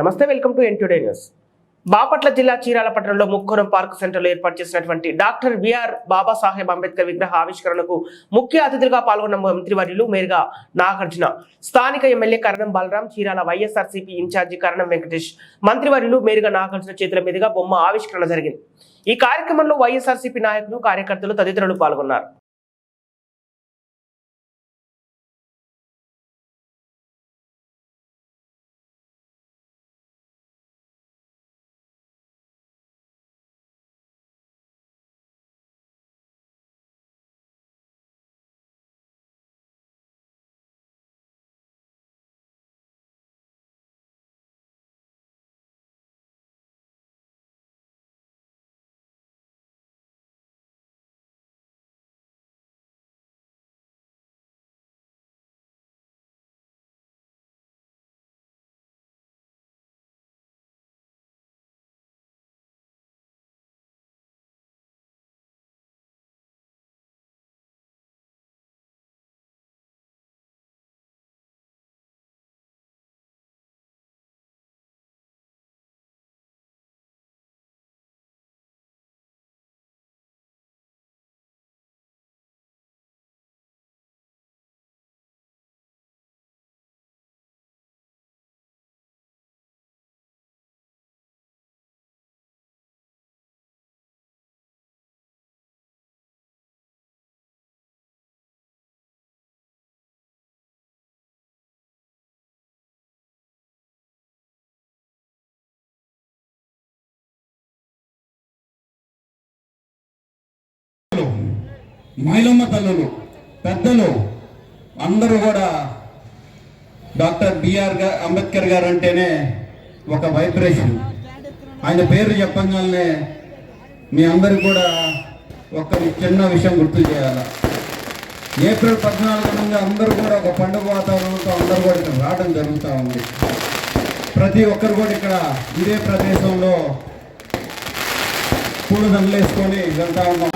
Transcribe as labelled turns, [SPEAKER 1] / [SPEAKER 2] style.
[SPEAKER 1] నమస్తే, welcome to ఎన్టుడే news. Bapatla జిల్లా చీరాల పట్టణంలో ముక్కోణం పార్క్ సెంటర్లో ఏర్పాటు చేసినటువంటి డాక్టర్ బిఆర్ బాబాసాహెబ్ అంబేద్కర్ విగ్రహ ఆవిష్కరణకు ముఖ్య అతిథులుగా పాల్గొన్న మంత్రివర్యులు మేరుగా నాగార్జున, స్థానిక ఎమ్మెల్యే కరణం బలరాం, చీరాల వైఎస్ఆర్సీపీ ఇన్ఛార్జి కరణం వెంకటేష్, మంత్రివర్యులు మేరుగా నాగార్జున చేతుల మీదుగా బొమ్మ ఆవిష్కరణ జరిగింది. ఈ కార్యక్రమంలో వైఎస్ఆర్సీపీ నాయకులు, కార్యకర్తలు తదితరులు పాల్గొన్నారు.
[SPEAKER 2] మహిళమ్మ తల్లులు, పెద్దలు అందరూ కూడా డాక్టర్ బిఆర్ అంబేద్కర్ గారు అంటేనే ఒక వైబ్రేషన్. ఆయన పేరు చెప్పగానే మీ అందరికి కూడా ఒక చిన్న విషయం గుర్తు చేయాలి. ఏప్రిల్ 14 నుండి అందరూ కూడా ఒక పండుగ వాతావరణంతో అందరూ కూడా ఇక్కడ రావడం జరుగుతూ ఉంది. ప్రతి ఒక్కరు కూడా ఇక్కడ ఇదే ప్రదేశంలో పూలు దండలేసుకొని వెళ్తా ఉన్నాం.